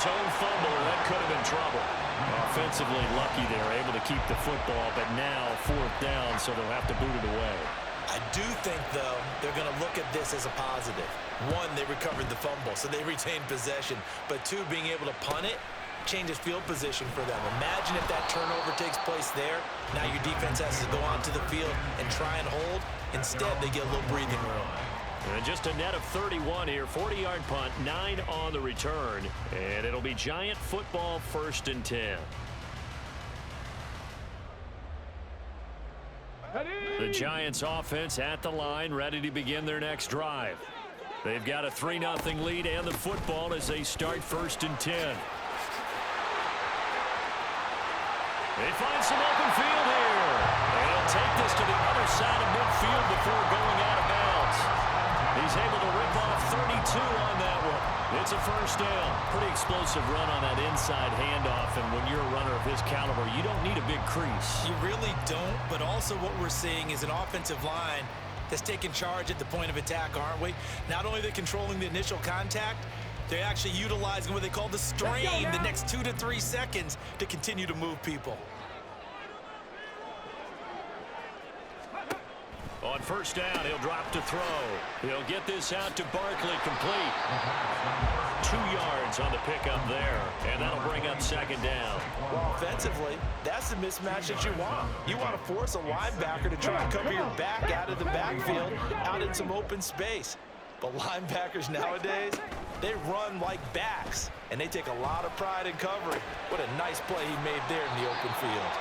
his own fumble, or that could have been trouble. Offensively lucky they're able to keep the football, but now 4th down, so they'll have to boot it away. I do think, though, they're going to look at this as a positive. One, they recovered the fumble, so they retained possession. But two, being able to punt it changes field position for them. Imagine if that turnover takes place there. Now your defense has to go onto the field and try and hold. Instead, they get a little breathing room. And just a net of 31 here, 40-yard punt, 9 on the return. And it'll be Giant football 1st and 10. The Giants offense at the line, ready to begin their next drive. They've got a 3-0 lead and the football as they start 1st and 10. They find some open field here. They'll take this to the other side of midfield before going out of bounds. He's able to rip off 32 on that one. It's a 1st down. Pretty explosive run on that inside handoff, and when you're a runner of his caliber, you don't need a big crease. You really don't, but also what we're seeing is an offensive line that's taking charge at the point of attack, aren't we? Not only are they controlling the initial contact, they're actually utilizing what they call the strain the next 2 to 3 seconds to continue to move people. On 1st down, he'll drop to throw. He'll get this out to Barkley, complete. 2 yards on the pickup there, and that'll bring up 2nd down. Well, offensively, that's the mismatch that you want. You want to force a linebacker to try and cover your back out of the backfield, out in some open space. But linebackers nowadays, they run like backs, and they take a lot of pride in covering. What a nice play he made there in the open field.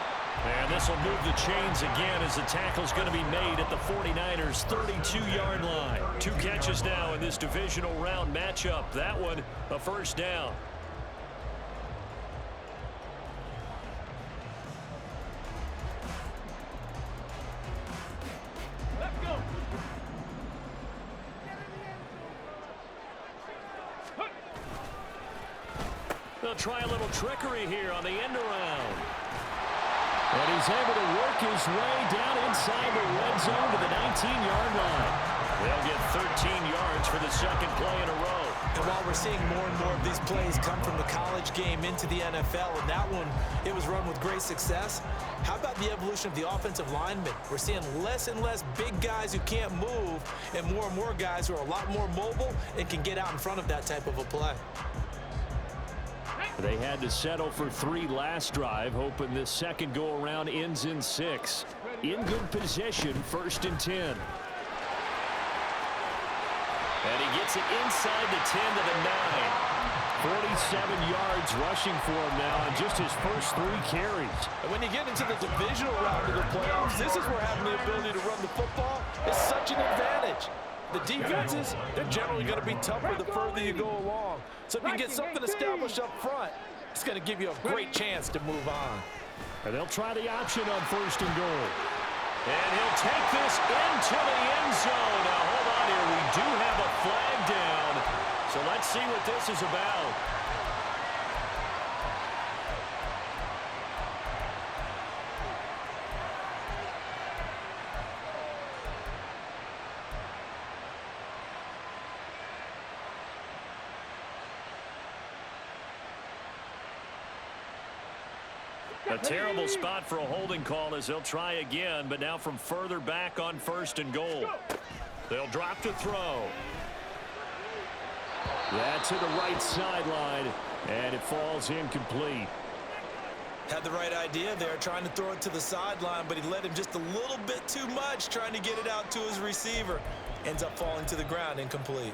And this will move the chains again as the tackle's going to be made at the 49ers' 32-yard line. 2 catches now in this divisional round matchup. That one, a 1st down. Let's go. They'll try a little trickery here on the end around. And he's able to work his way down inside the red zone to the 19-yard line. They'll get 13 yards for the 2nd play in a row. And while we're seeing more and more of these plays come from the college game into the NFL, and that one, it was run with great success, how about the evolution of the offensive linemen? We're seeing less and less big guys who can't move and more guys who are a lot more mobile and can get out in front of that type of a play. They had to settle for 3 last drive, hoping this second go-around ends in 6. In good position, 1st and 10. And he gets it inside the 10 to the 9. 47 yards rushing for him now in just his first 3 carries. And when you get into the divisional round of the playoffs, this is where having the ability to run the football is such an advantage. The defenses, they're generally going to be tougher the further you go along. So if you get something established up front, it's going to give you a great chance to move on. And they'll try the option on 1st and goal. And he'll take this into the end zone. Now, hold on here. We do have a flag down. So let's see what this is about. A terrible spot for a holding call as they'll try again, but now from further back on 1st and goal. They'll drop to throw. That's to the right sideline, and it falls incomplete. Had the right idea there, trying to throw it to the sideline, but he led him just a little bit too much, trying to get it out to his receiver. Ends up falling to the ground, incomplete.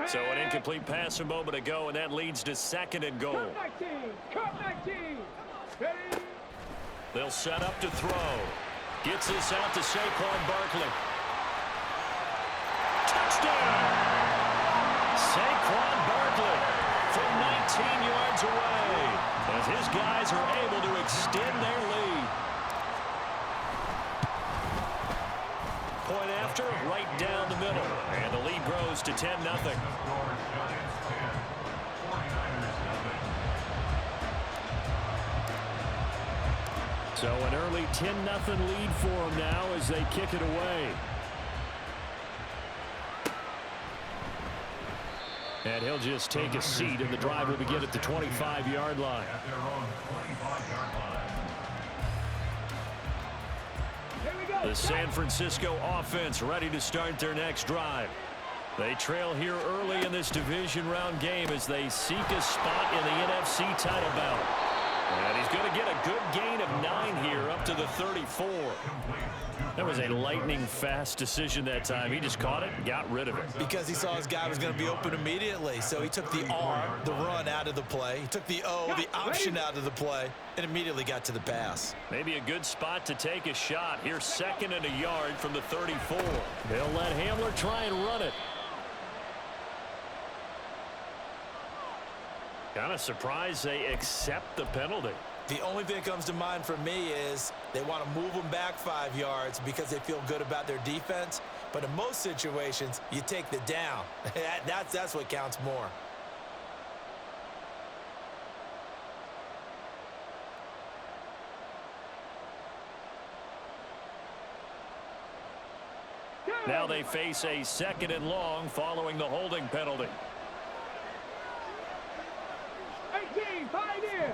So an incomplete pass a moment ago, and that leads to 2nd and goal. Cut 19. Ready? They'll set up to throw. Gets this out to Saquon Barkley. Touchdown! Saquon Barkley from 19 yards away as his guys are able to extend their lead. Point after, right down the middle. And the lead grows to 10-0. So an early 10-0 lead for them now as they kick it away. And he'll just take a seat, and the drive will begin at the 25-yard line. The San Francisco offense ready to start their next drive. They trail here early in this division round game as they seek a spot in the NFC title bout. And he's going to get a good gain of 9 here up to the 34. That was a lightning-fast decision that time. He just caught it and got rid of it. Because he saw his guy was going to be open immediately. So he took the R, the run, out of the play. He took the O, the option, out of the play, and immediately got to the pass. Maybe a good spot to take a shot. Here's 2nd and a yard from the 34. They'll let Hamler try and run it. Kind of surprised they accept the penalty. The only thing that comes to mind for me is they want to move them back 5 yards because they feel good about their defense. But in most situations, you take the down. That's what counts more. Now they face a 2nd and long following the holding penalty. 18, find in.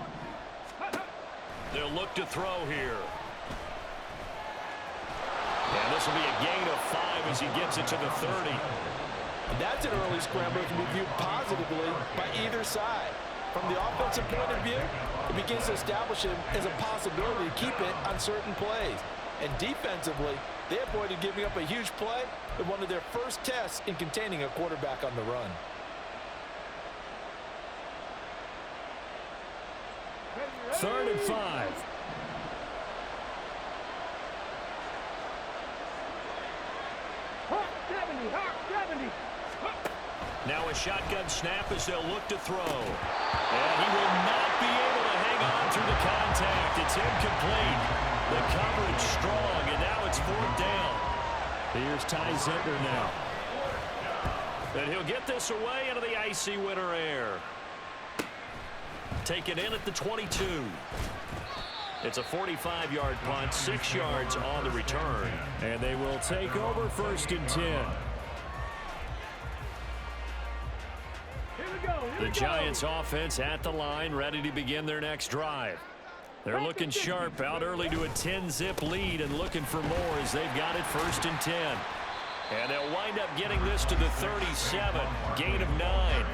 They'll look to throw here. And this will be a gain of 5 as he gets it to the 30. And that's an early scramble that can be viewed positively by either side. From the offensive point of view, it begins to establish him as a possibility to keep it on certain plays. And defensively, they avoided giving up a huge play in one of their first tests in containing a quarterback on the run. Third and 5. Now a shotgun snap as they'll look to throw. And he will not be able to hang on through the contact. It's incomplete. The coverage strong, and now it's 4th down. Here's Ty Zentner now. And he'll get this away into the icy winter air. Taken in at the 22. It's a 45-yard punt, 6 yards on the return. And they will take over 1st and 10. The Giants offense at the line, ready to begin their next drive. They're looking sharp, out early to a 10-zip lead and looking for more as they've got it 1st and 10. And they'll wind up getting this to the 37, gain of 9.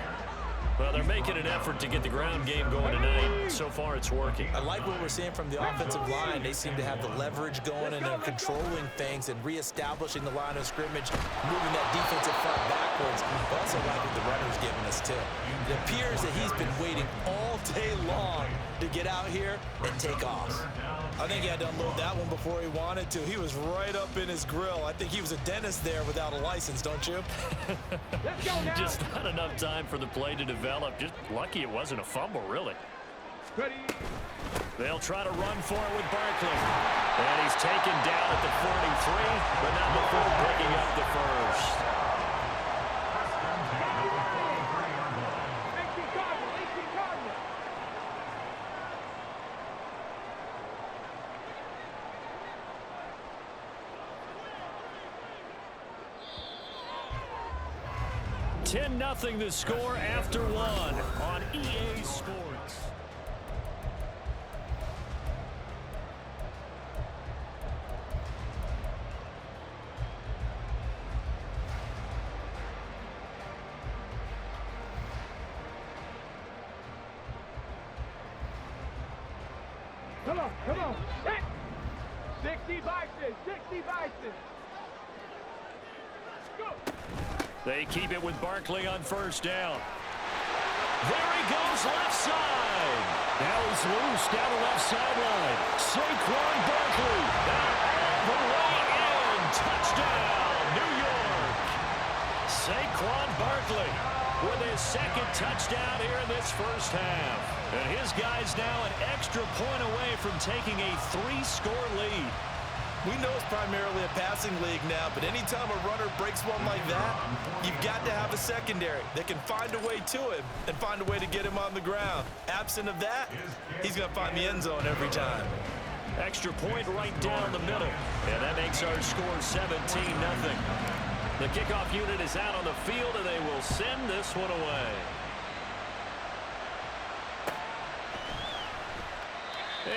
Well, they're making an effort to get the ground game going tonight. So far, it's working. I like what we're seeing from the offensive line. They seem to have the leverage going, and they're controlling things and reestablishing the line of scrimmage, moving that defensive front backwards. I also like what the runner's giving us, too. It appears that he's been waiting all day long to get out here and take off. I think he had to unload that one before he wanted to. He was right up in his grill. I think he was a dentist there without a license, don't you? Let's go now. Just not enough time for the play to develop. Just lucky it wasn't a fumble, really. Ready. They'll try to run for it with Barkley. And he's taken down at the 43, but not before picking up the first. 18 Cardinals, 18 Cardinals. Nothing the score after 1 on EA Sports. Come on, come on. 60 Bison, 60 Bison. Go. They keep it with Barkley on 1st down. There he goes left side. Now he's loose down the left sideline. Saquon Barkley all the way in. Touchdown, New York. Saquon Barkley with his 2nd touchdown here in this first half. And his guy's now an extra point away from taking a 3-score lead. We know it's primarily a passing league now, but anytime a runner breaks one like that, you've got to have a secondary that can find a way to him and find a way to get him on the ground. Absent of that, he's going to find the end zone every time. Extra point right down the middle. And that makes our score 17-0. The kickoff unit is out on the field, and they will send this one away.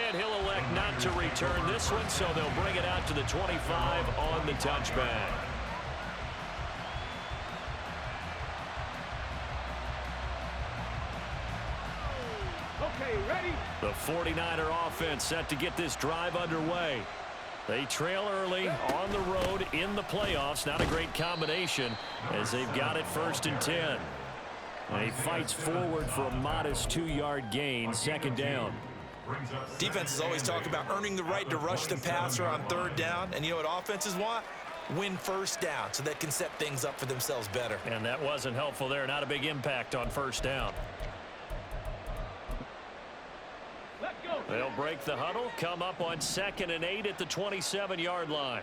And he'll elect not to return this one, so they'll bring it out to the 25 on the touchback. Okay, ready? The 49er offense set to get this drive underway. They trail early on the road in the playoffs. Not a great combination as they've got it 1st and 10. And he fights forward for a modest 2-yard gain, 2nd down. Defenses always talk about earning the right to rush the passer on 3rd down. And you know what offenses want? Win 1st down so they can set things up for themselves better. And that wasn't helpful there. Not a big impact on 1st down. Let's go. They'll break the huddle, come up on 2nd and 8 at the 27-yard line.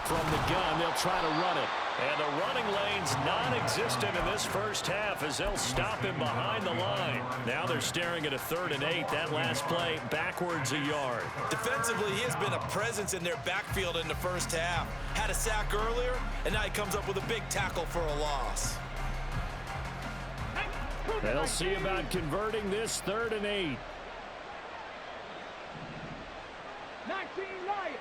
From the gun, they'll try to run it. And the running lane's non-existent in this first half as they'll stop him behind the line. Now they're staring at a 3rd and 8. That last play backwards a yard. Defensively, he has been a presence in their backfield in the first half. Had a sack earlier, and now he comes up with a big tackle for a loss. They'll see about converting this 3rd and 8. 19 Lions.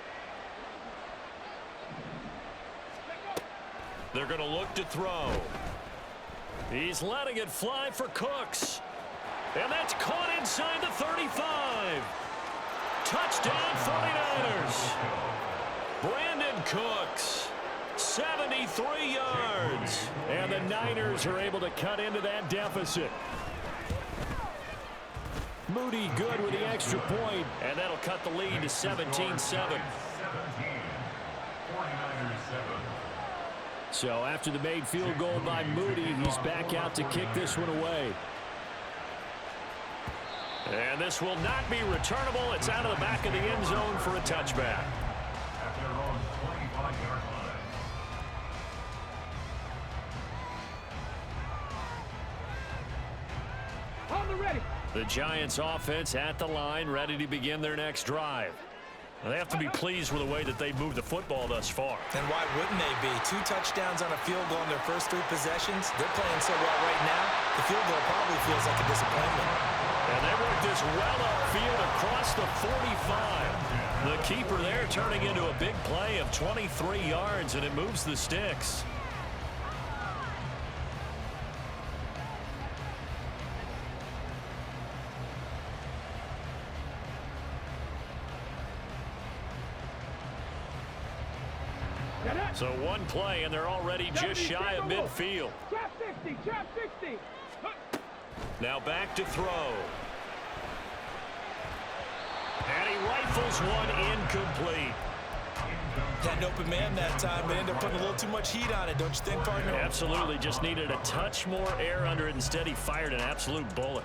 They're going to look to throw. He's letting it fly for Cooks. And that's caught inside the 35. Touchdown 49ers. Brandon Cooks, 73 yards. And the Niners are able to cut into that deficit. Moody good with the extra point, and that'll cut the lead to 17-7. So after the made field goal by Moody, he's back out to kick this one away. And this will not be returnable. It's out of the back of the end zone for a touchback. On the ready. The Giants offense at the line, ready to begin their next drive. They have to be pleased with the way that they've moved the football thus far. And why wouldn't they be? 2 touchdowns on a field goal in their first 3 possessions. They're playing so well right now, the field goal probably feels like a disappointment. And they work this well upfield across the 45. The keeper there turning into a big play of 23 yards, and it moves the sticks. So one play, and they're already just shy of midfield. Trap 60, trap 60. Now back to throw. And he rifles one incomplete. Had an open man that time, but ended up putting a little too much heat on it, don't you think, partner? Absolutely, just needed a touch more air under it. Instead, he fired an absolute bullet.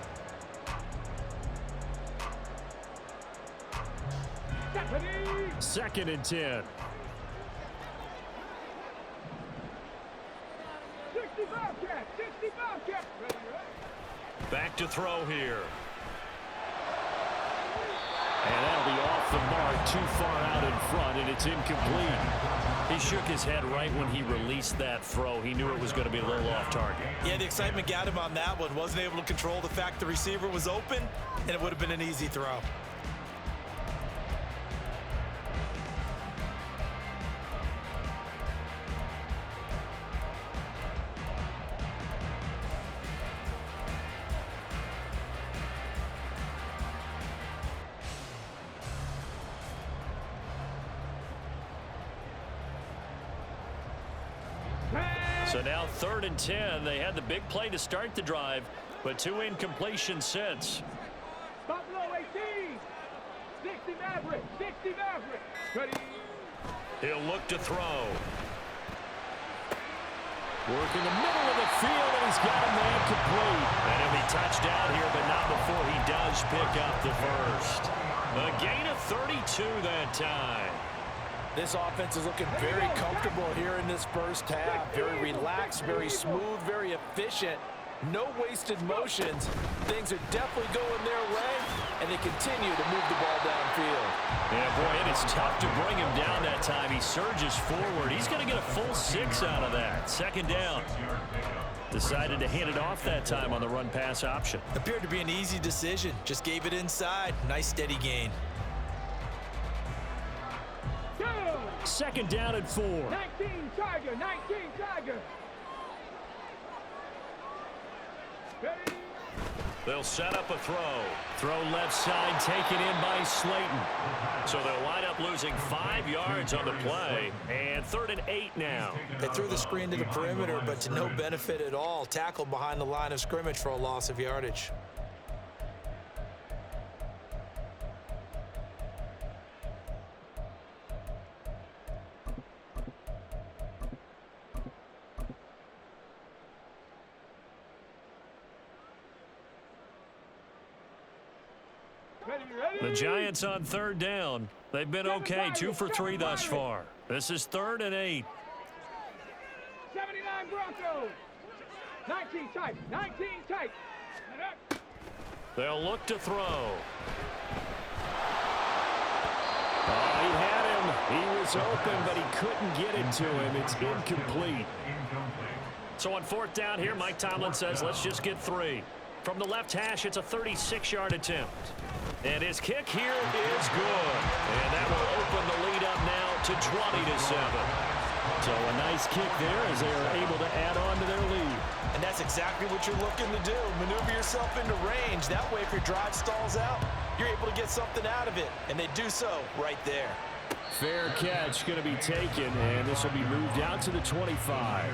Second and 10. 65 cat, 65 cat. Back to throw here. And that'll be off the mark, too far out in front, and it's incomplete. He shook his head right when he released that throw. He knew it was going to be a little off target. Yeah, the excitement got him on that one. Wasn't able to control the fact the receiver was open, and it would have been an easy throw. So now 3rd and 10. They had the big play to start the drive, but 2 incompletions since. Buffalo 18. 60 Maverick, 60 Maverick. Ready. He'll look to throw. Work in the middle of the field, and he's got a man complete. And he'll be touched out here, but not before he does pick up the first. A gain of 32 that time. This offense is looking very comfortable here in this first half. Very relaxed, very smooth, very efficient. No wasted motions. Things are definitely going their way, and they continue to move the ball downfield. Yeah, boy, it is tough to bring him down that time. He surges forward. He's going to get a full 6 out of that. Second down. Decided to hand it off that time on the run-pass option. Appeared to be an easy decision. Just gave it inside. Nice steady gain. Second down at 4. 19 Tiger, 19 Tiger. Ready? They'll set up a throw. Throw left side, taken in by Slayton. So they'll wind up losing 5 yards on the play. And 3rd and 8 now. They threw the screen to the perimeter, but to no benefit at all. Tackled behind the line of scrimmage for a loss of yardage. The Giants on 3rd down. They've been okay, 2 for 3 thus far. This is 3rd and 8. 79 Broncos. 19 tight, 19 tight. They'll look to throw. Oh, he had him. He was open, but he couldn't get it to him. It's incomplete. So on 4th down here, Mike Tomlin says, let's just get 3. From the left hash, it's a 36-yard attempt. And his kick here is good. And that will open the lead up now to 20-7. So a nice kick there as they are able to add on to their lead. And that's exactly what you're looking to do. Maneuver yourself into range. That way, if your drive stalls out, you're able to get something out of it. And they do so right there. Fair catch going to be taken, and this will be moved out to the 25.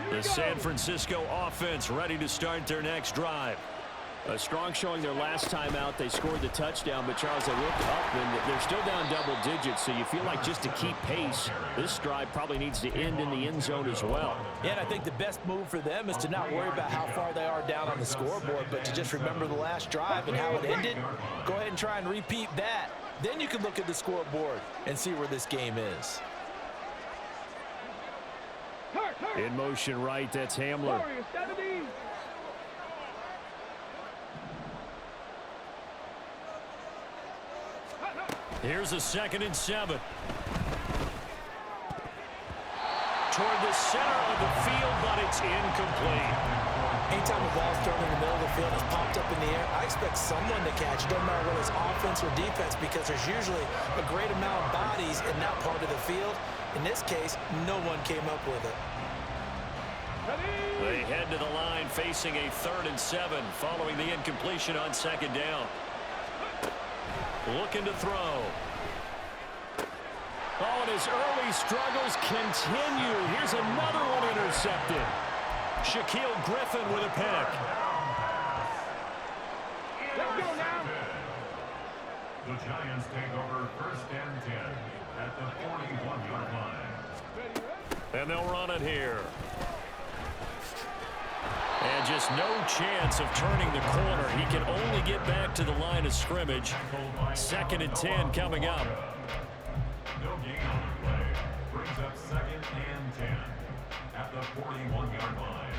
The San Francisco offense ready to start their next drive. A strong showing their last time out. They scored the touchdown, but Charles, they looked up and they're still down double digits, so you feel like just to keep pace, this drive probably needs to end in the end zone as well. Yeah, and I think the best move for them is to not worry about how far they are down on the scoreboard, but to just remember the last drive and how it ended. Go ahead and try and repeat that. Then you can look at the scoreboard and see where this game is. In motion right, that's Hamler. Here's a 2nd and 7. Toward the center of the field, but it's incomplete. Anytime a ball's thrown in the middle of the field, it's popped up in the air, I expect someone to catch. Doesn't matter whether it's offense or defense, because there's usually a great amount of bodies in that part of the field. In this case, no one came up with it. They head to the line facing a 3rd and 7 following the incompletion on 2nd down. Looking to throw. Oh, and his early struggles continue. Here's another one intercepted. Shaquille Griffin with a pick. Let's go now. The Giants take over 1st and 10 at the 41-yard line. And they'll run it here. And just no chance of turning the corner. He can only get back to the line of scrimmage. 2nd and 10 coming up. No gain on the play. Brings up 2nd and 10 at the 41-yard line.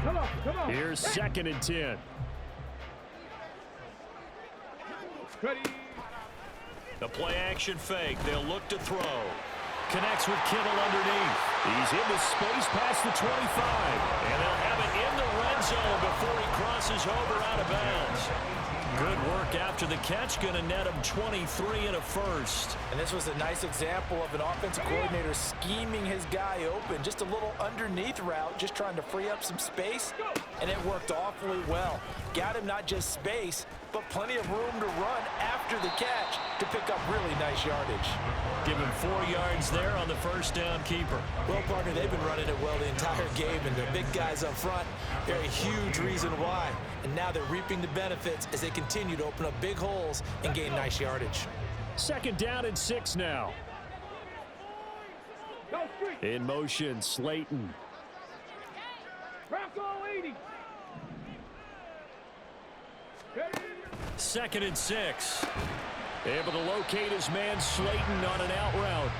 Come on. Here's 2nd and 10. Ready. The play action fake. They'll look to throw. Connects with Kittle underneath. He's into space past the 25. And they'll have it in the red zone before he crosses over out of bounds. Good work after the catch. Going to net him 23 and a first. And this was a nice example of an offensive coordinator scheming his guy open. Just a little underneath route, just trying to free up some space. And it worked awfully well. Got him not just space, but plenty of room to run after the catch to pick up really nice yardage. Give him 4 yards there on the first down keeper. Well, partner, they've been running it well the entire game, and the big guys up front, they're a huge reason why. And now they're reaping the benefits as they continue to open up big holes and gain nice yardage. 2nd down and 6 now. In motion, Slayton. Bronco 80. Ready. 2nd and 6. Able to locate his man Slayton on an out route.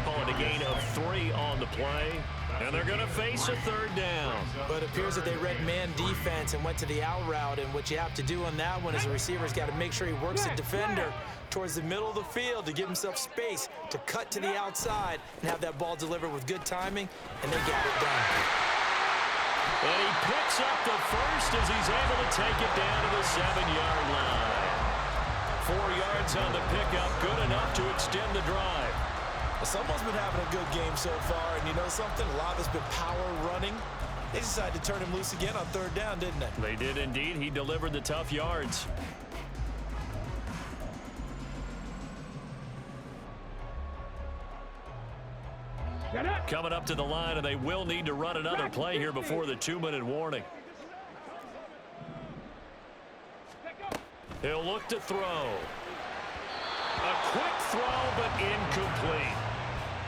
Calling a gain of 3 on the play. And they're going to face a 3rd down. But it appears that they read man defense and went to the out route. And what you have to do on that one is the receiver's got to make sure he works the defender towards the middle of the field to give himself space to cut to the outside and have that ball delivered with good timing. And they got it done. And he picks up the first as he's able to take it down to the 7-yard line. 4 yards on the pickup, good enough to extend the drive. Someone's been having a good game so far, and you know something? A lot of it's been power running. They decided to turn him loose again on 3rd down, didn't they? They did indeed. He delivered the tough yards. Coming up to the line, and they will need to run another play here before the 2-minute warning. He'll look to throw. A quick throw, but incomplete.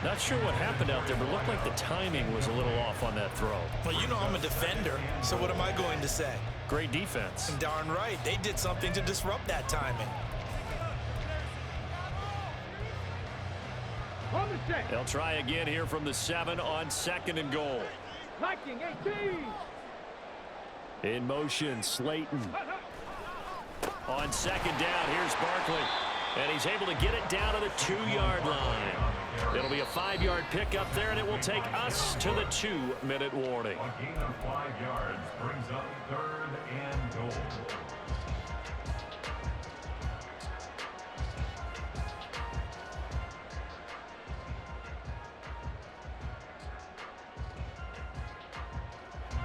Not sure what happened out there, but it looked like the timing was a little off on that throw. Well, you know I'm a defender, so what am I going to say? Great defense. Darn right. They did something to disrupt that timing. They'll try again here from the 7 on 2nd and goal. Viking 18. In motion, Slayton. On 2nd down, here's Barkley. And he's able to get it down to the 2-yard line. It'll be a 5-yard pickup there, and it will take us to the 2-minute warning. A gain of 5 yards brings up 3rd and goal.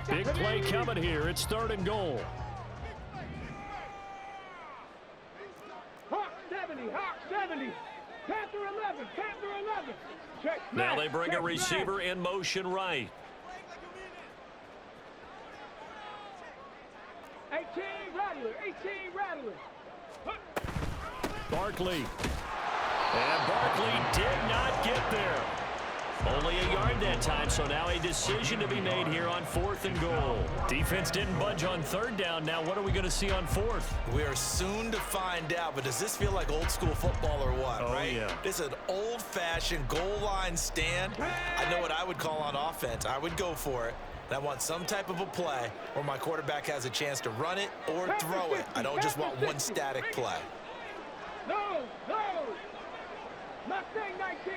Big play coming here. It's 3rd and goal. Hawk 70, Hawk 70. Panther 11, Panther 11. Check Now they bring a receiver in motion right. 18 Rattler, 18 Rattler. Barkley. And Barkley did not get there. Only a yard that time, so now a decision to be made here on 4th and goal. Defense didn't budge on 3rd down. Now what are we going to see on 4th? We are soon to find out, but does this feel like old school football or what, right? Yeah. This is an old-fashioned goal line stand. I know what I would call on offense. I would go for it. And I want some type of a play where my quarterback has a chance to run it or throw it. I don't just want one static play. No, no. Mustang 19.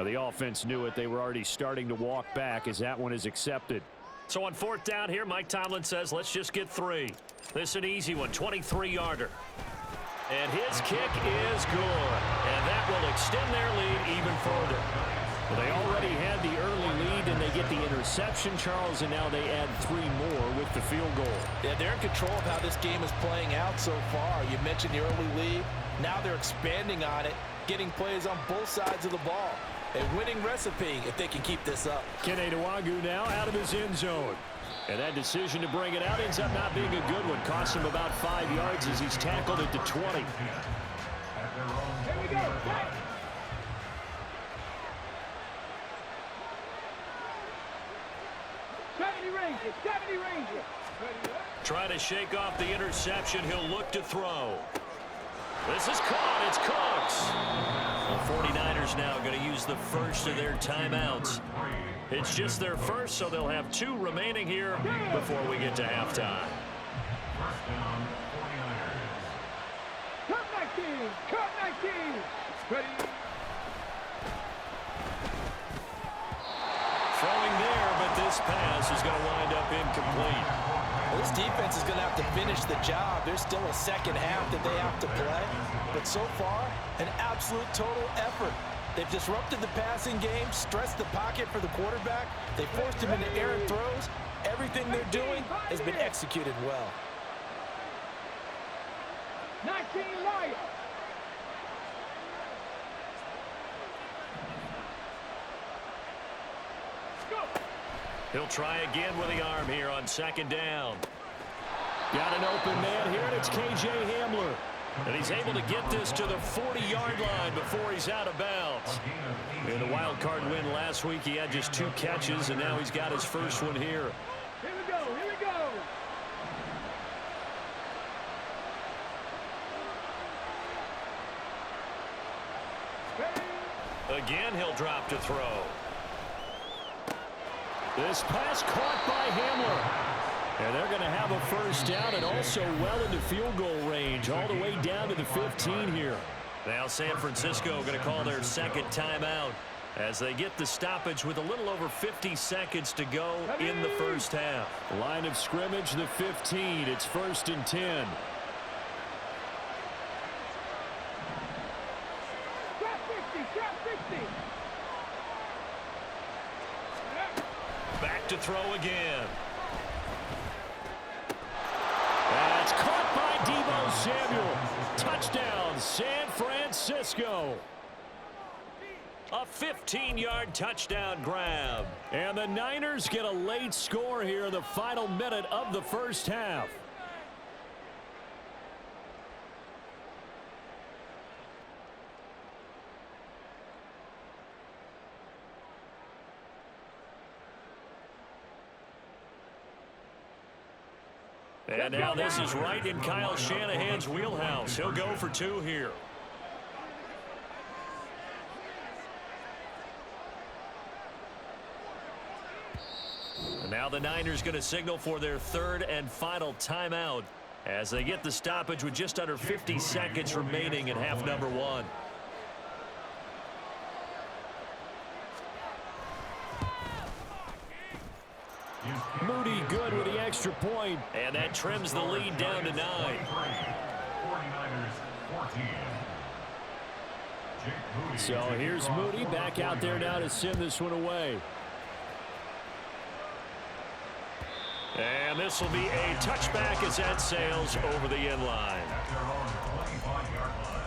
The offense knew it. They were already starting to walk back as that one is accepted. So on 4th down here, Mike Tomlin says, let's just get 3. This is an easy one, 23-yarder. And his kick is good. And that will extend their lead even further. Well, they already had the early lead, and they get the interception, Charles, and now they add 3 more with the field goal. Yeah, they're in control of how this game is playing out so far. You mentioned the early lead. Now they're expanding on it, getting plays on both sides of the ball. A winning recipe if they can keep this up. Kene Nwangwu now out of his end zone. And that decision to bring it out ends up not being a good one. Costs him about 5 yards as he's tackled at the 20. Here we go. Back. 70 Ranger, 70 Ranger. Trying to shake off the interception. He'll look to throw. This is caught. It's Cooks. The 49ers now going to use the first of their timeouts. It's just their first, so they'll have 2 remaining here before we get to halftime. First down, 49ers. Cut 19, cut 19. Ready. Throwing there, but this pass is going to wind up incomplete. Well, this defense is going to have to finish the job. There's still a second half that they have to play. But so far, an absolute total effort. They've disrupted the passing game, stressed the pocket for the quarterback. They forced him into errant throws. Everything they're doing has been executed well. 19 Lions. Go. He'll try again with the arm here on second down. Got an open man here, and it's K.J. Hamler. And he's able to get this to the 40-yard line before he's out of bounds. In the wild card win last week, he had just 2 catches, and now he's got his first one here. Here we go, here we go. Again, he'll drop to throw. This pass caught by Hamler. And they're going to have a first down and also well into field goal range, all the way down to the 15 here. Now San Francisco going to call their second timeout as they get the stoppage with a little over 50 seconds to go in the first half. Line of scrimmage, the 15. It's 1st and 10. Trap 60, trap 60. Back to throw again. That's caught by Deebo Samuel. Touchdown, San Francisco. A 15-yard touchdown grab. And the Niners get a late score here in the final minute of the first half. And now this is right in Kyle Shanahan's wheelhouse. He'll go for 2 here. And now the Niners going to signal for their 3rd and final timeout as they get the stoppage with just under 50 seconds remaining in half number 1. Moody good with the extra point. And that trims the lead down to 9. 49ers 14. So here's Moody back out there now to send this one away. And this will be a touchback as that sails over the end line. At their own 25-yard line.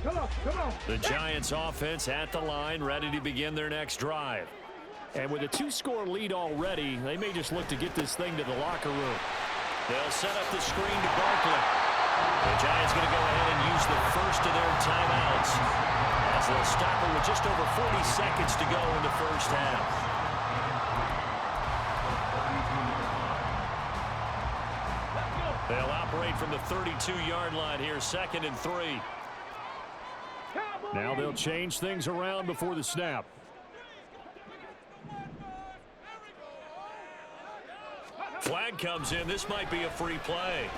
Come on, come on. The Giants offense at the line, ready to begin their next drive. And with a 2-score lead already, they may just look to get this thing to the locker room. They'll set up the screen to Barkley. The Giants going to go ahead and use the first of their timeouts as they'll stop it with just over 40 seconds to go in the first half. They'll operate from the 32-yard line here, 2nd and 3. Now they'll change things around before the snap. Flag comes in. This might be a free play.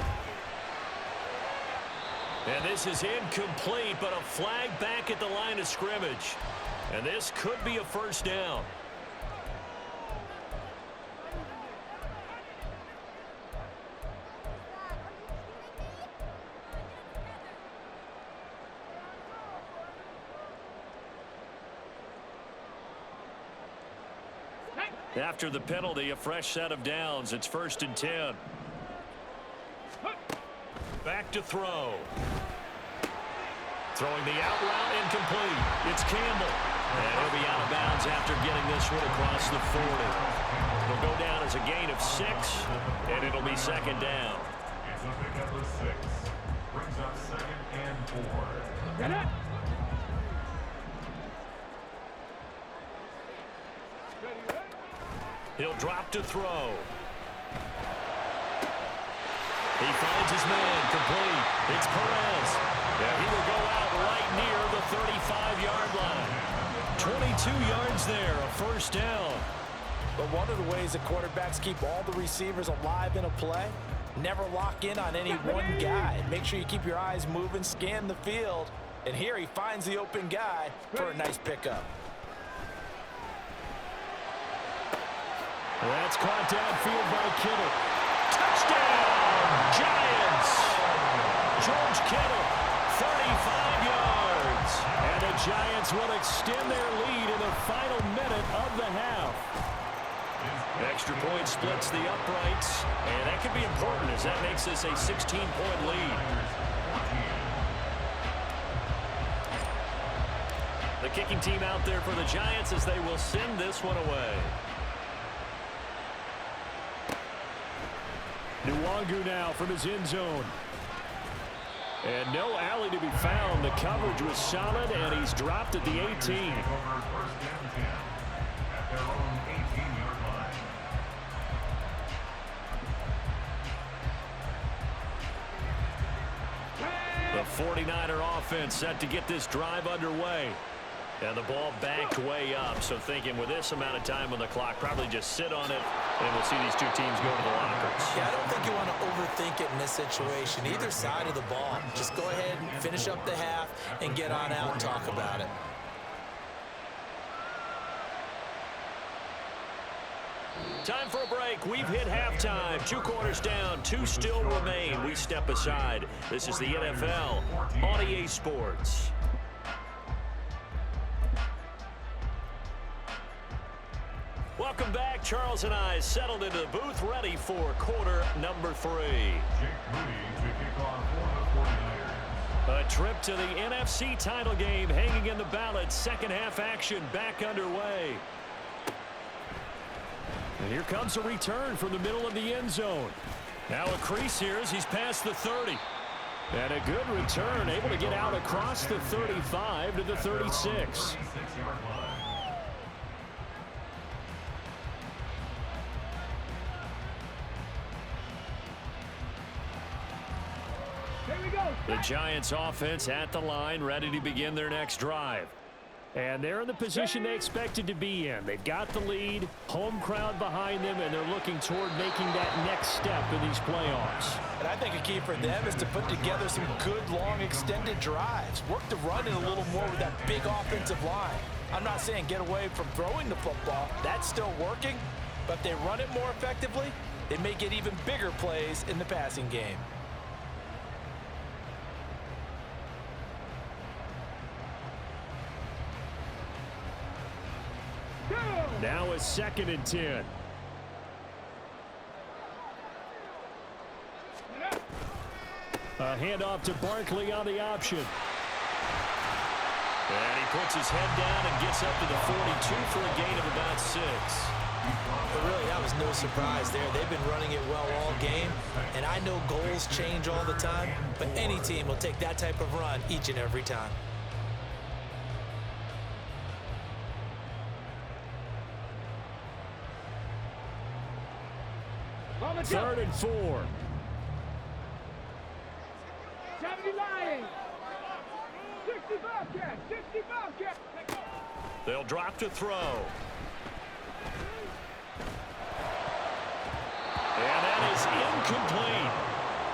And this is incomplete, but a flag back at the line of scrimmage. And this could be a first down. After the penalty, a fresh set of downs. It's 1st and 10. Back to throw. Throwing the out route incomplete. It's Campbell. And he'll be out of bounds after getting this one across the 40. It'll go down as a gain of 6, and it'll be 2nd down. It's a pickup of 6. Brings up 2nd and 4. Get it. He'll drop to throw. He finds his man, complete. It's Perez. Yeah, he will go out right near the 35-yard line. 22 yards there, a first down. But one of the ways that quarterbacks keep all the receivers alive in a play, never lock in on any one guy. Make sure you keep your eyes moving, scan the field. And here he finds the open guy for a nice pickup. That's caught downfield by Kittle. Touchdown, Giants! George Kittle, 35 yards. And the Giants will extend their lead in the final minute of the half. Extra point splits the uprights, and that could be important as that makes this a 16-point lead. The kicking team out there for the Giants as they will send this one away. Nwangu now from his end zone. And no alley to be found. The coverage was solid, and he's dropped at the 18. The 49er offense set to get this drive underway. And the ball backed way up, so thinking with this amount of time on the clock, probably just sit on it, and we'll see these two teams go to the lockers. Yeah, I don't think you want to overthink it in this situation. Either side of the ball. Just go ahead and finish up the half and get on out and talk about it. Time for a break. We've hit halftime. 2 quarters down. 2 still remain. We step aside. This is the NFL on EA Sports. Welcome back. Charles and I settled into the booth, ready for quarter number 3. A trip to the NFC title game hanging in the balance. Second half action back underway. And here comes a return from the middle of the end zone. Now a crease here as he's past the 30. And a good return, able to get out across the 35 to the 36. The Giants offense at the line, ready to begin their next drive. And they're in the position they expected to be in. They've got the lead, home crowd behind them, and they're looking toward making that next step in these playoffs. And I think a key for them is to put together some good, long, extended drives. Work to run it a little more with that big offensive line. I'm not saying get away from throwing the football. That's still working. But if they run it more effectively, they may get even bigger plays in the passing game. Now a 2nd and 10. A handoff to Barkley on the option. And he puts his head down and gets up to the 42 for a gain of about 6. But really, that was no surprise there. They've been running it well all game, and I know goals change all the time, but any team will take that type of run each and every time. Third and 4. 79. 65 catch. 65 catch. They'll drop to throw. And that is incomplete.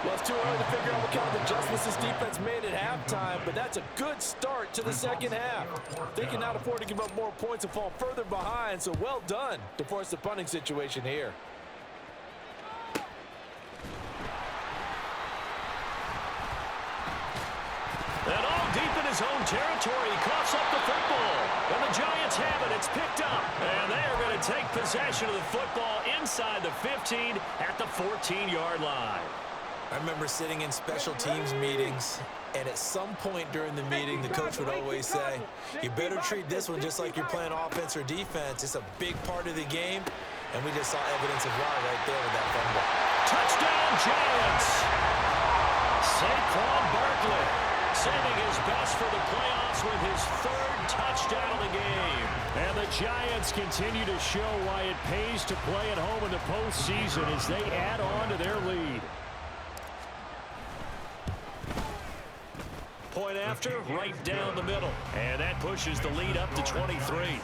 Well, it's too early to figure out what kind of adjustments this defense made at halftime, but that's a good start to the second half. They can not afford to give up more points and fall further behind, so well done to force the punting situation here. And all deep in his own territory, he coughs up the football. And the Giants have it. It's picked up. And they are going to take possession of the football inside the 15 at the 14-yard line. I remember sitting in special teams meetings, and at some point during the meeting, the coach would always say, you better treat this one just like you're playing offense or defense. It's a big part of the game, and we just saw evidence of why right there with that fumble. Touchdown, Giants! Saquon Barkley saving his best for the playoffs with his 3rd touchdown of the game. And the Giants continue to show why it pays to play at home in the postseason as they add on to their lead. Point after, right down the middle. And that pushes the lead up to 23. 37,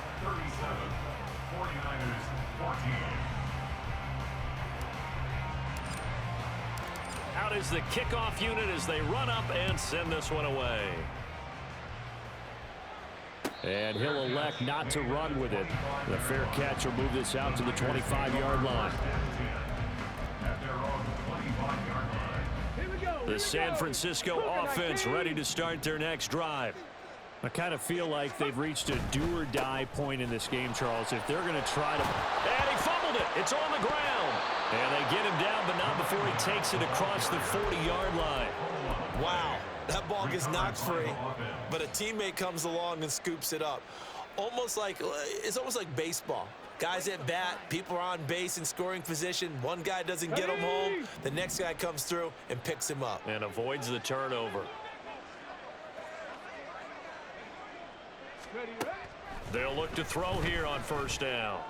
49ers 14. Out is the kickoff unit as they run up and send this one away. And he'll elect not to run with it. The fair catch will move this out to the 25-yard line. The San Francisco offense ready to start their next drive. I kind of feel like they've reached a do-or-die point in this game, Charles. If they're going to try to... And he fumbles field it. It's on the ground. And they get him down, but not before he takes it across the 40-yard line. Wow, that ball gets knocked free, but a teammate comes along and scoops it up. It's almost like baseball. Guys at bat, people are on base in scoring position. One guy doesn't get him home. The next guy comes through and picks him up. And avoids the turnover. They'll look to throw here on first down.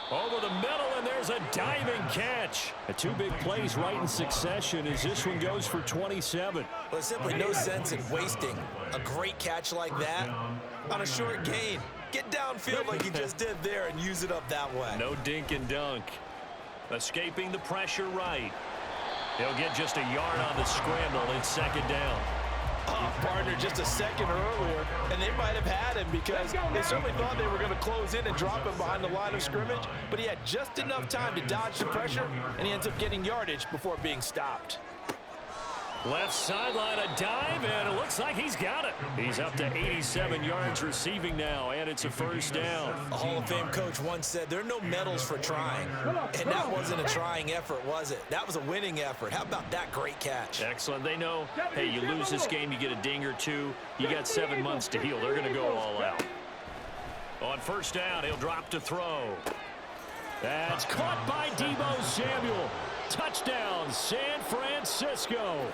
Over the middle, and there's a diving catch. Two big plays right in succession as this one goes for 27. Well, there's simply no sense in wasting a great catch like that on a short gain. Get downfield like he just did there and use it up that way. No dink and dunk. Escaping the pressure right. He'll get just a yard on the scramble in second down. Oh, partner, just a second earlier, and they might have had him because they certainly thought they were going to close in and drop him behind the line of scrimmage, but he had just enough time to dodge the pressure, and he ends up getting yardage before being stopped. Left sideline, a dive, and it looks like he's got it. He's up to 87 yards receiving now, and it's a first down. A Hall of Fame coach once said there are no medals for trying, and that wasn't a trying effort, was it? That was a winning effort. How about that great catch? Excellent. They know, hey, you lose this game, you get a ding or two. You got 7 months to heal. They're going to go all out. On first down, he'll drop to throw. That's caught by Deebo Samuel. Touchdown, San Francisco.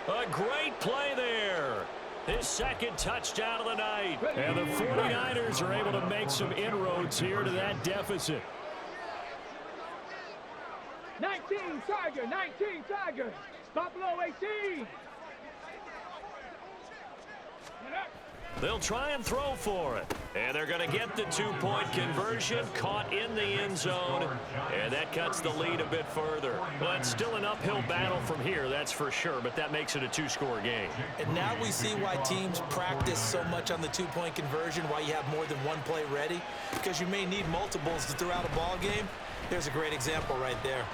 A great play there. His second touchdown of the night. And the 49ers are able to make some inroads here to that deficit. 19 Tiger, 19 Tiger. Buffalo 18. They'll try and throw for it. And they're going to get the two-point conversion, caught in the end zone. And that cuts the lead a bit further. But it's still an uphill battle from here, that's for sure. But that makes it a two-score game. And now we see why teams practice so much on the two-point conversion, why you have more than one play ready. Because you may need multiples to throw out a ball game. There's a great example right there.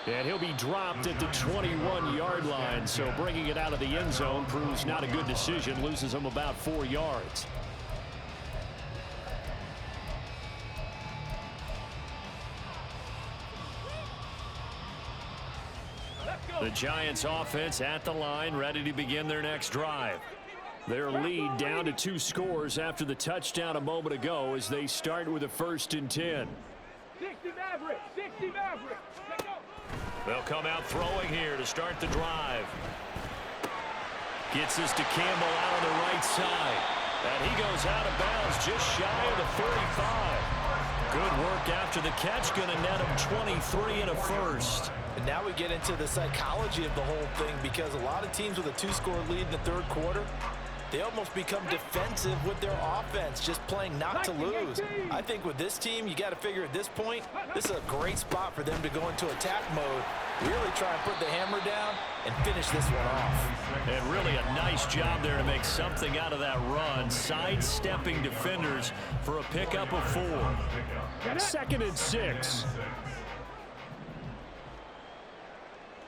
And he'll be dropped at the 21-yard line, so bringing it out of the end zone proves not a good decision, loses him about 4 yards. The Giants offense at the line, ready to begin their next drive. Their lead down to 2 scores after the touchdown a moment ago as they start with a 1st and 10. 60 Maverick, 60 Maverick. Let's go. They'll come out throwing here to start the drive. Gets this to Campbell out on the right side. And he goes out of bounds just shy of the 35. Good work after the catch. Going to net him 23 and a first. And now we get into the psychology of the whole thing because a lot of teams with a 2-score lead in the third quarter, they almost become defensive with their offense, just playing not to lose. I think with this team, you got to figure at this point, this is a great spot for them to go into attack mode, really try and put the hammer down and finish this one off. And really a nice job there to make something out of that run, sidestepping defenders for a pickup of 4. 2nd and 6.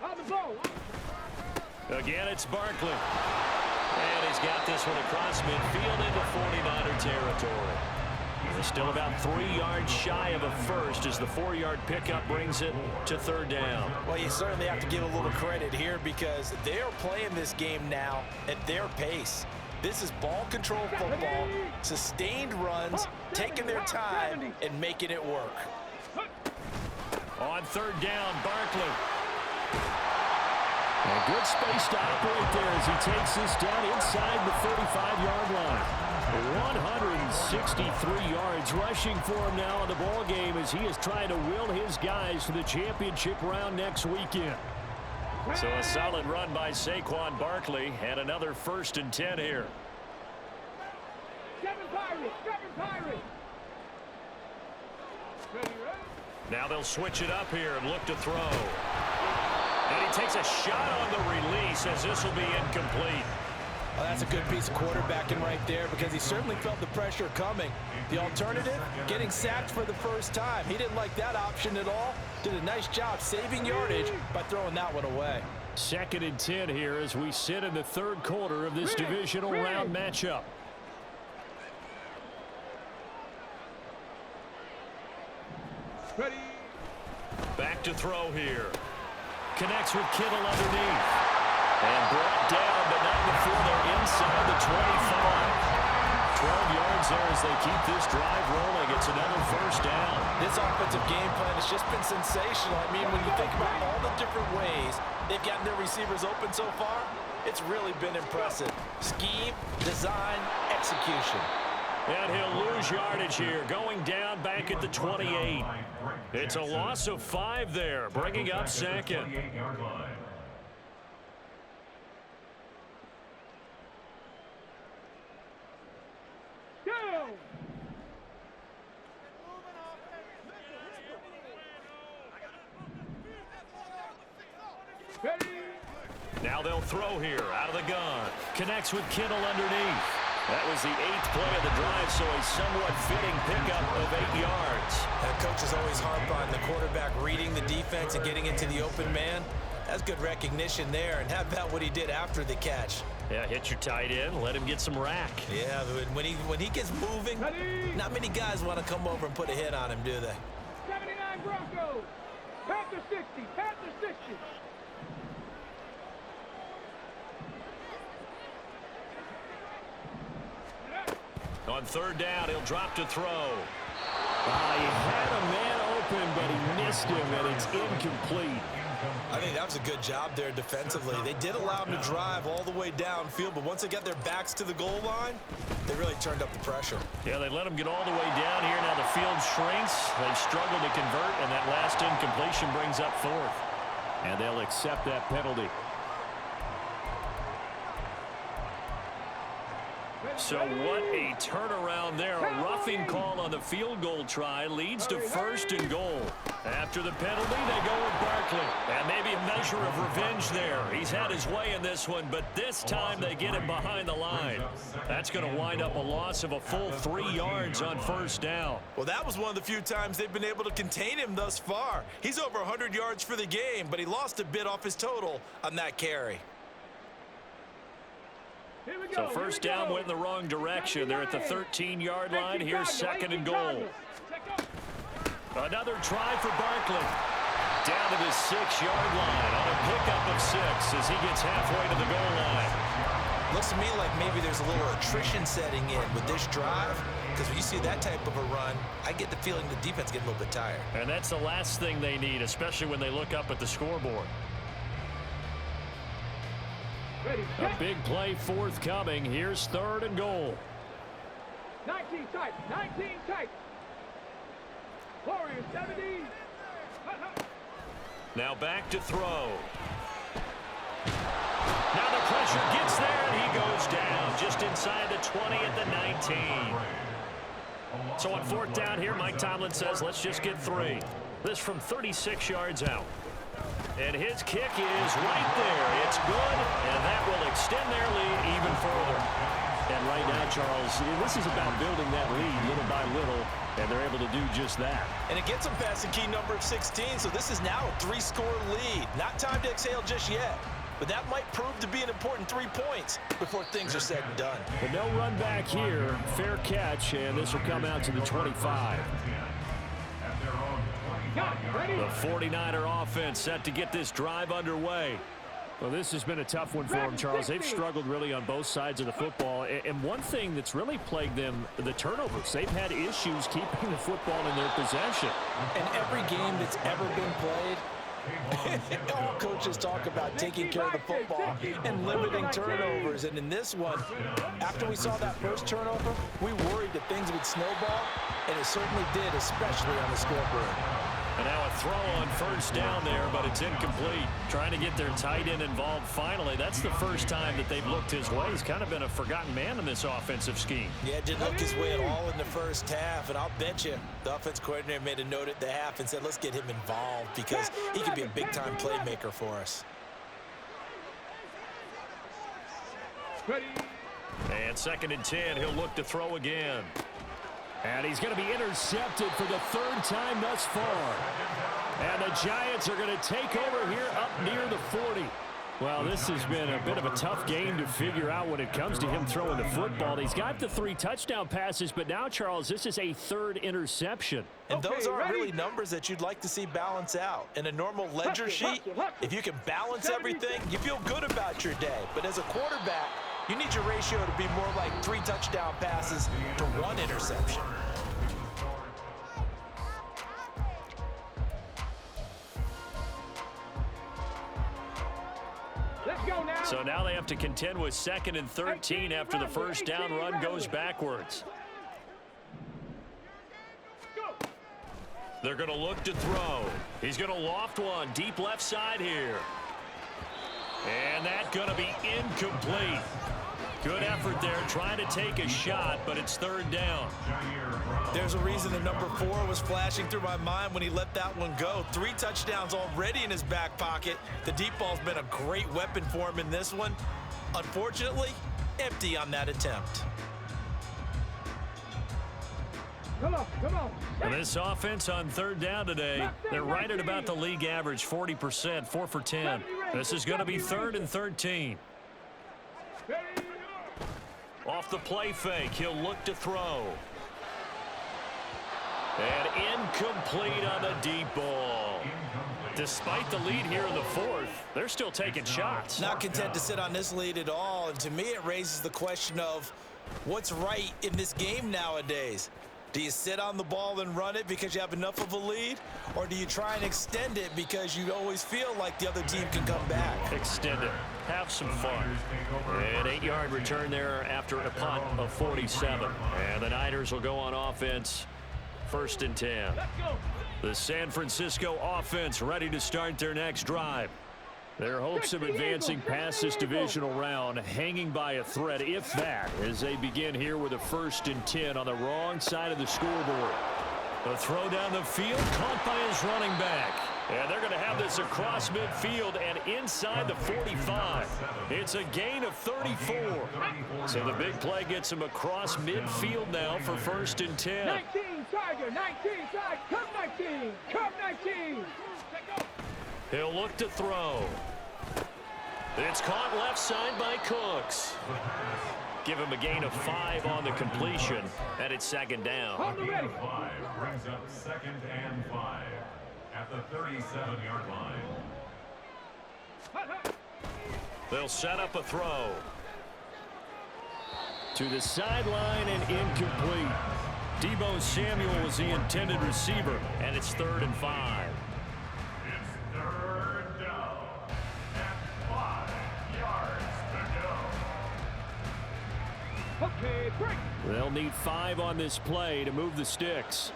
On the ball. Again, it's Barkley. And he's got this one across midfield into 49er territory. They're still about 3 yards shy of a first as the 4-yard pickup brings it to 3rd down. Well, you certainly have to give a little credit here because they're playing this game now at their pace. This is ball control football, sustained runs, taking their time and making it work. On 3rd down, Barkley. And good space to operate there as he takes this down inside the 35-yard line. 163 yards rushing for him now in the ball game as he is trying to will his guys to the championship round next weekend. So a solid run by Saquon Barkley and another 1st and 10 here. Kevin Pyrie. Now they'll switch it up here and look to throw. And he takes a shot on the release as this will be incomplete. Well, that's a good piece of quarterbacking right there because he certainly felt the pressure coming. The alternative, getting sacked for the first time. He didn't like that option at all. Did a nice job saving yardage by throwing that one away. 2nd and 10 here as we sit in the 3rd quarter of this divisional round matchup. Ready. Back to throw here. Connects with Kittle underneath. And brought down, but not before they're inside the 25. 12 yards there as they keep this drive rolling. It's another first down. This offensive game plan has just been sensational. I mean, when you think about all the different ways they've gotten their receivers open so far, it's really been impressive. Scheme, design, execution. And he'll lose yardage here, going down back at the 28. It's a loss of 5 there, bringing up second. Go! Ready. Now they'll throw here, out of the gun. Connects with Kittle underneath. That was the 8th play of the drive, so a somewhat fitting pickup of 8 yards. And coaches always harp on the quarterback reading the defense and getting into the open man. That's good recognition there, and how about what he did after the catch? Yeah, hit your tight end, let him get some rack. Yeah, when he gets moving, Ready. not many guys want to come over and put a hit on him, do they? 79 Broncos. Panther 60. Panther 60. On third down, he'll drop to throw. He had a man open, but he missed him, and it's incomplete. I think that was a good job there defensively. They did allow him to drive all the way downfield, but once they got their backs to the goal line, they really turned up the pressure. Yeah, they let him get all the way down here. Now the field shrinks. They've struggled to convert, and that last incompletion brings up 4th. And they'll accept that penalty. So what a turnaround there. A roughing call on the field goal try leads to 1st and goal. After the penalty, they go with Barkley. And maybe a measure of revenge there. He's had his way in this one, but this time they get him behind the line. That's going to wind up a loss of a full 3 yards on 1st down. Well, that was one of the few times they've been able to contain him thus far. He's over 100 yards for the game, but he lost a bit off his total on that carry. So first down went in the wrong direction. They're at the 13-yard line. Here's 2nd and goal. Another try for Barkley. Down to the 6-yard line on a pickup of 6 as he gets halfway to the goal line. Looks to me like maybe there's a little attrition setting in with this drive, because when you see that type of a run, I get the feeling the defense getting a little bit tired. And that's the last thing they need, especially when they look up at the scoreboard. A big play forthcoming. Here's 3rd and goal. 19 tight. 19 tight. Warriors 70. Now back to throw. Now the pressure gets there, and he goes down just inside the 20 at the 19. So on 4th down here, Mike Tomlin says, let's just get 3. This from 36 yards out. And his kick is right there. It's good, and that will extend their lead even further. And right now, Charles, this is about building that lead little by little, and they're able to do just that. And it gets them past the key number of 16, so this is now a 3-score lead. Not time to exhale just yet, but that might prove to be an important 3 points before things are said and done. But no run back here. Fair catch, and this will come out to the 25. The 49er offense set to get this drive underway. Well, this has been a tough one for them, Charles. They've struggled really on both sides of the football. And one thing that's really plagued them, the turnovers. They've had issues keeping the football in their possession. And every game that's ever been played, all coaches talk about taking care of the football and limiting turnovers. And in this one, after we saw that first turnover, we worried that things would snowball, and it certainly did, especially on the scoreboard. And now a throw on 1st down there, but it's incomplete. Trying to get their tight end involved finally. That's the first time that they've looked his way. He's kind of been a forgotten man in this offensive scheme. Yeah, didn't look his way at all in the first half, and I'll bet you the offense coordinator made a note at the half and said, let's get him involved because he could be a big-time playmaker for us. Ready. And 2nd and 10, he'll look to throw again. And he's going to be intercepted for the 3rd time thus far. And the Giants are going to take over here up near the 40. Well, this has been a bit of a tough game to figure out when it comes to him throwing the football. He's got the 3 touchdown passes, but now, Charles, this is a 3rd interception. And those aren't really numbers that you'd like to see balance out. In a normal ledger sheet, if you can balance everything, you feel good about your day. But as a quarterback, you need your ratio to be more like 3 touchdown passes to 1 interception. So now they have to contend with 2nd and 13 after the first down run goes backwards. They're going to look to throw. He's going to loft one deep left side here. And that's going to be incomplete. Good effort there trying to take a shot, but it's 3rd down. There's a reason the number 4 was flashing through my mind when he let that one go. 3 touchdowns already in his back pocket. The deep ball's been a great weapon for him in this one. Unfortunately, empty on that attempt. Come on. And this offense on 3rd down today, they're right at about the league average, 40%, 4 for 10. This is going to be 3rd and 13. Off the play fake, he'll look to throw. And incomplete on the deep ball. Despite the lead here in the 4th, they're still taking shots. Not content to sit on this lead at all, and to me it raises the question of what's right in this game nowadays. Do you sit on the ball and run it because you have enough of a lead? Or do you try and extend it because you always feel like the other team can come back? Extend it. Have some fun. An 8-yard return there after a punt of 47. And the Niners will go on offense, 1st and 10. The San Francisco offense ready to start their next drive. Their hopes of advancing past this divisional round hanging by a thread, if that, as they begin here with a 1st and 10 on the wrong side of the scoreboard. The throw down the field, caught by his running back. And they're going to have this across midfield and inside the 45. It's a gain of 34. So the big play gets him across midfield now for 1st and 10. 19, Tiger, 19, side, come 19. He'll look to throw. It's caught left side by Cooks. Give him a gain of 5 on the completion, and it's 2nd down. A gain of 5 brings up 2nd and 5 at the 37-yard line. They'll set up a throw. To the sideline and incomplete. Deebo Samuel was the intended receiver, and it's 3rd and 5. It's 3rd down and 5 yards to go. Okay, break. They'll need 5 on this play to move the sticks.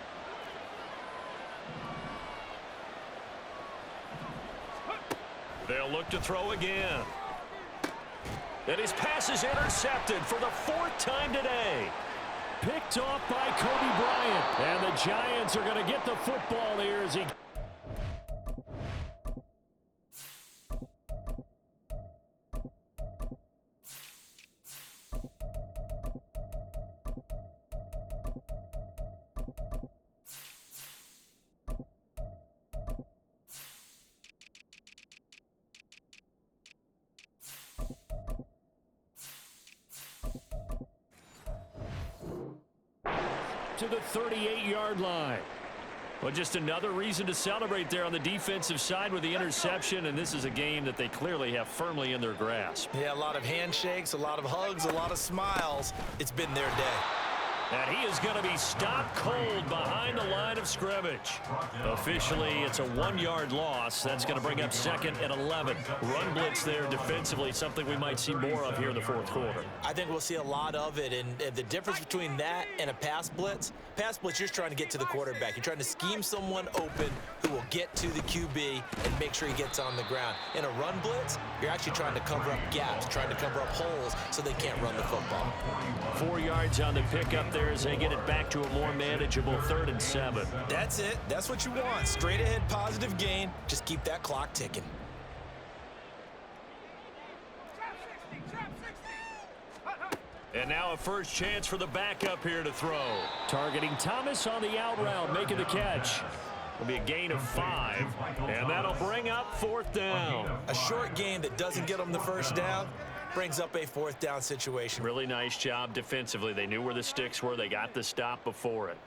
They'll look to throw again. And his pass is intercepted for the 4th time today. Picked off by Kobe Bryant. And the Giants are going to get the football here as he... to the 38-yard line. Well, just another reason to celebrate there on the defensive side with the interception, and this is a game that they clearly have firmly in their grasp. Yeah, a lot of handshakes, a lot of hugs, a lot of smiles. It's been their day. And he is going to be stopped cold behind the line of scrimmage. Officially, it's a 1-yard loss. That's going to bring up 2nd and 11. Run blitz there defensively, something we might see more of here in the 4th quarter. I think we'll see a lot of it, and the difference between that and a pass blitz, you're just trying to get to the quarterback. You're trying to scheme someone open who will get to the QB and make sure he gets on the ground. In a run blitz, you're actually trying to cover up gaps, trying to cover up holes so they can't run the football. 4 yards on the pickup there as they get it back to a more manageable 3rd and 7. That's it. That's what you want. Straight ahead positive gain. Just keep that clock ticking. And now a first chance for the backup here to throw. Targeting Thomas on the out route, making the catch. It'll be a gain of 5, and that'll bring up 4th down. A short gain that doesn't get them the first down brings up a 4th down situation. Really nice job defensively. They knew where the sticks were. They got the stop before it.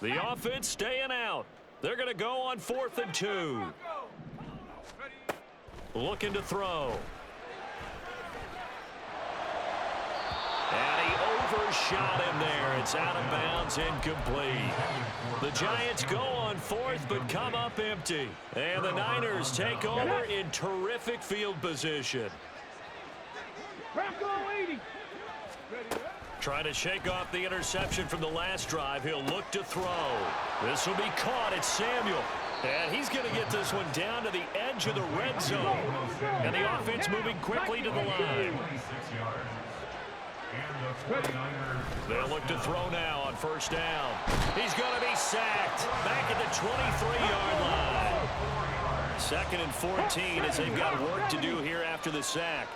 The offense staying out. They're going to go on 4th and 2. Looking to throw. And he overshot him there. It's out of bounds, incomplete. The Giants go on 4th but come up empty. And the Niners take over in terrific field position. Trying to shake off the interception from the last drive. He'll look to throw. This will be caught. It's Samuel. And he's going to get this one down to the edge of the red zone. And the offense moving quickly to the line. They'll look to throw now on 1st down. He's going to be sacked. Back at the 23-yard line. 2nd and 14 as they've got work to do here after the sack.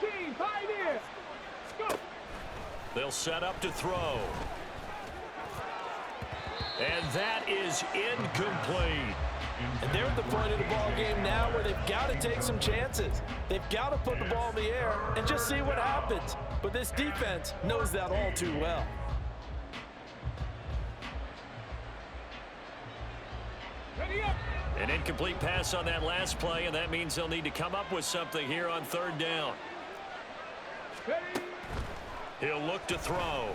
18, 5 here. Go. They'll set up to throw. And that is incomplete. And they're at the point of the ball game now where they've got to take some chances. They've got to put the ball in the air and just see what happens. But this defense knows that all too well. Ready up. An incomplete pass on that last play, and that means they'll need to come up with something here on 3rd down. Ready. He'll look to throw.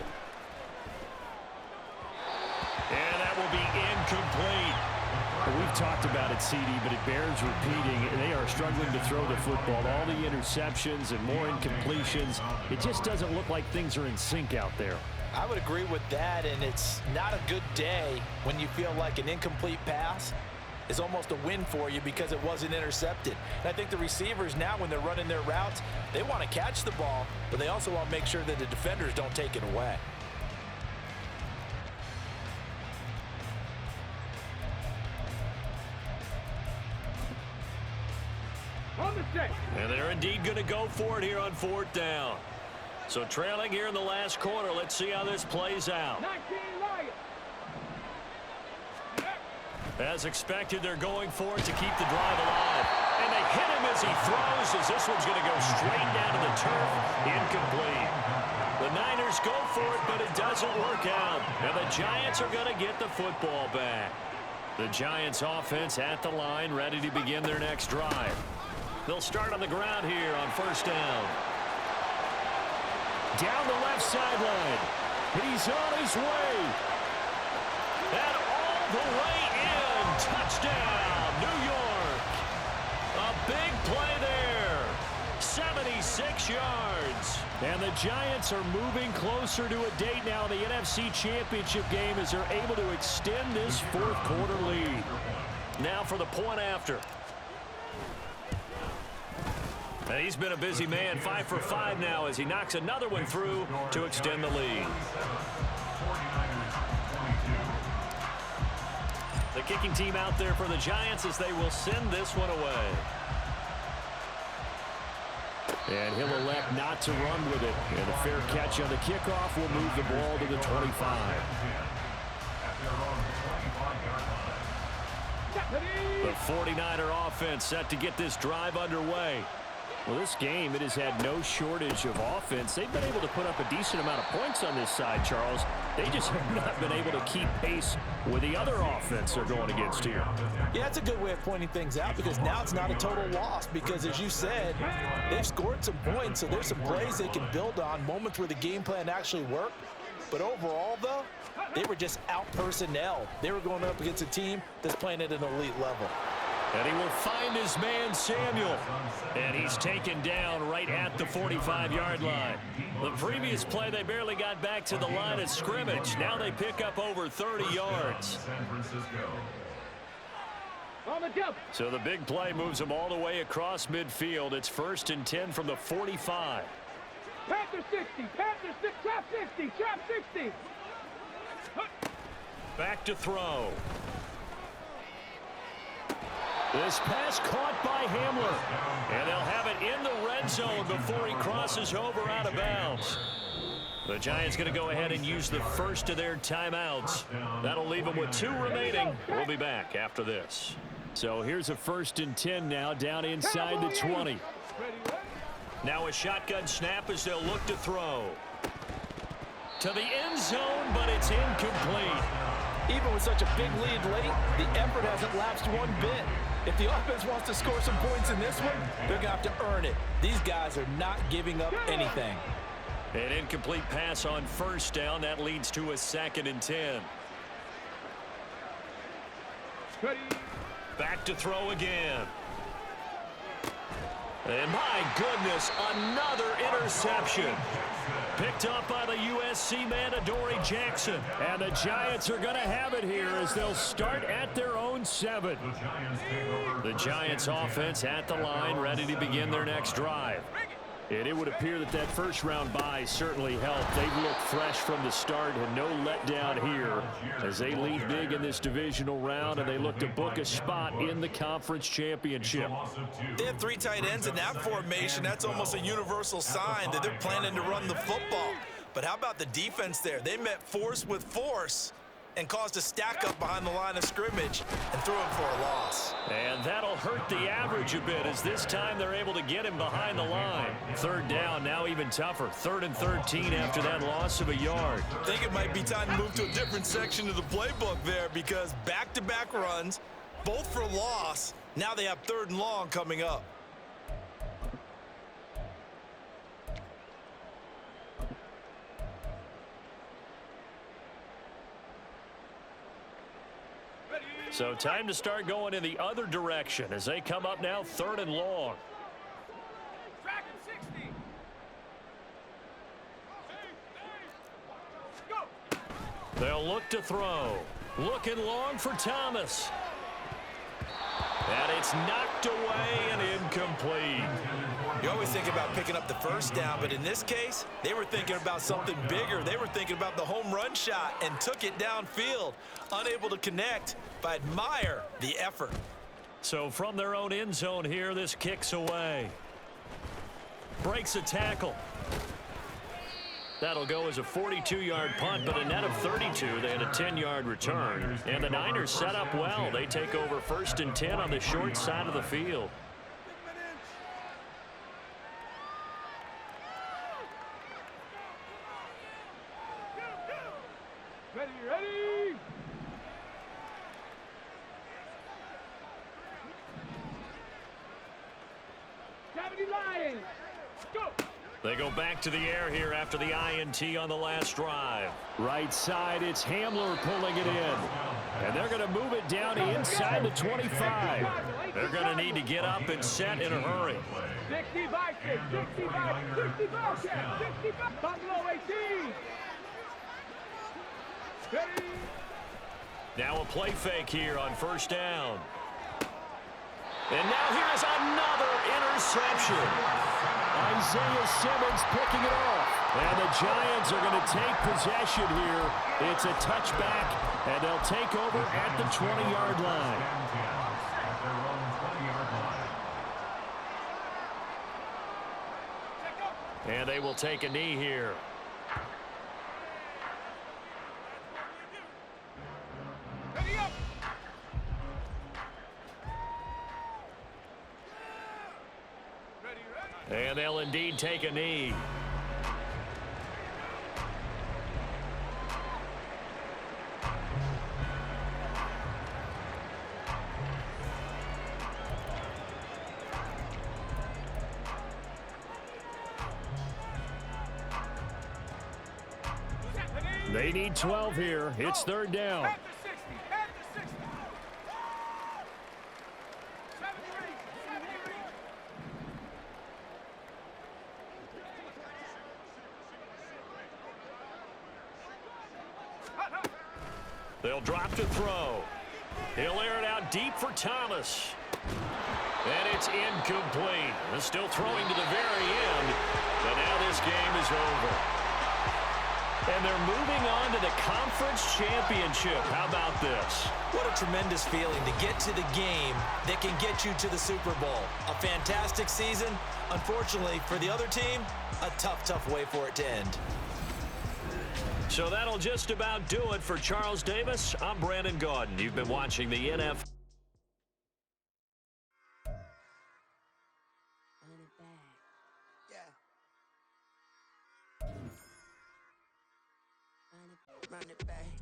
And that will be incomplete. We've talked about it, CD, but it bears repeating. They are struggling to throw the football. All the interceptions and more incompletions. It just doesn't look like things are in sync out there. I would agree with that, and it's not a good day when you feel like an incomplete pass is almost a win for you because it wasn't intercepted. And I think the receivers now, when they're running their routes, they want to catch the ball, but they also want to make sure that the defenders don't take it away. And they're indeed going to go for it here on 4th down. So trailing here in the last quarter. Let's see how this plays out. 19 Lions. As expected, they're going for it to keep the drive alive. And they hit him as he throws, as this one's going to go straight down to the turf. Incomplete. The Niners go for it, but it doesn't work out. And the Giants are going to get the football back. The Giants offense at the line, ready to begin their next drive. They'll start on the ground here on 1st down. Down the left sideline. He's on his way. And all the way in. Touchdown, New York. A big play there. 76 yards. And the Giants are moving closer to a date now in the NFC Championship game as they're able to extend this 4th quarter lead. Now for the point after. And he's been a busy man, 5 for 5 now as he knocks another one through to extend the lead. The kicking team out there for the Giants as they will send this one away. And he'll elect not to run with it. And a fair catch on the kickoff will move the ball to the 25. The 49er offense set to get this drive underway. Well, this game, it has had no shortage of offense. They've been able to put up a decent amount of points on this side, Charles. They just have not been able to keep pace with the other offense they're going against here. Yeah, that's a good way of pointing things out because now it's not a total loss because, as you said, they've scored some points, so there's some plays they can build on, moments where the game plan actually worked. But overall, though, they were just out-personnel. They were going up against a team that's playing at an elite level. And he will find his man, Samuel. And he's taken down right at the 45-yard line. The previous play, they barely got back to the line of scrimmage. Now they pick up over 30 yards. On the jump. So the big play moves them all the way across midfield. It's 1st and 10 from the 45. Panther 60. Panther 6. Trap 60. Trap 60. Back to throw. This pass caught by Hamler. And they'll have it in the red zone before he crosses over out of bounds. The Giants going to go ahead and use the first of their timeouts. That'll leave them with 2 remaining. We'll be back after this. So here's a 1st and 10 now down inside the 20. Now a shotgun snap as they'll look to throw. To the end zone, but it's incomplete. Even with such a big lead late, the effort hasn't lapsed one bit. If the offense wants to score some points in this one, they're going to have to earn it. These guys are not giving up anything. An incomplete pass on 1st down. That leads to a 2nd and 10. Back to throw again. And my goodness, another interception. Picked up by the USC man, Adoree Jackson. And the Giants are going to have it here as they'll start at their own 7. The Giants offense at the line, ready to begin their next drive. And it would appear that that first-round bye certainly helped. They've looked fresh from the start and no letdown here as they lead big in this divisional round and they look to book a spot in the conference championship. They have 3 tight ends in that formation. That's almost a universal sign that they're planning to run the football. But how about the defense there? They met force with force and caused a stack-up behind the line of scrimmage and threw him for a loss. And that'll hurt the average a bit as this time they're able to get him behind the line. 3rd down, now even tougher. 3rd and 13 after that loss of a yard. I think it might be time to move to a different section of the playbook there because back-to-back runs, both for loss. Now they have 3rd and long coming up. So time to start going in the other direction as they come up now 3rd and long. They'll look to throw. Looking long for Thomas. And it's knocked away and incomplete. You always think about picking up the 1st down, but in this case, they were thinking about something bigger. They were thinking about the home run shot and took it downfield. Unable to connect, but I admire the effort. So from their own end zone here, this kicks away. Breaks a tackle. That'll go as a 42-yard punt, but a net of 32. They had a 10-yard return. And the Niners set up well. They take over 1st and 10 on the short side of the field. Ready! Lions, go! They go back to the air here after the INT on the last drive. Right side, it's Hamler pulling it in. And they're going to move it down inside the 25. They're going to need to get up and set in a hurry. 65, 65, 65, 65, Buffalo 18. Ready? Now a play fake here on 1st down. And now here's another interception. Isaiah Simmons picking it off. And the Giants are going to take possession here. It's a touchback, and they'll take over at the 20-yard line. And they will take a knee here. And they'll indeed take a knee. They need 12 here. It's 3rd down. They'll drop to throw. He'll air it out deep for Thomas. And it's incomplete. They're still throwing to the very end. But now this game is over. And they're moving on to the conference championship. How about this? What a tremendous feeling to get to the game that can get you to the Super Bowl. A fantastic season. Unfortunately, for the other team, a tough, tough way for it to end. So that'll just about do it for Charles Davis. I'm Brandon Gaudin. You've been watching the NFL. Run it back.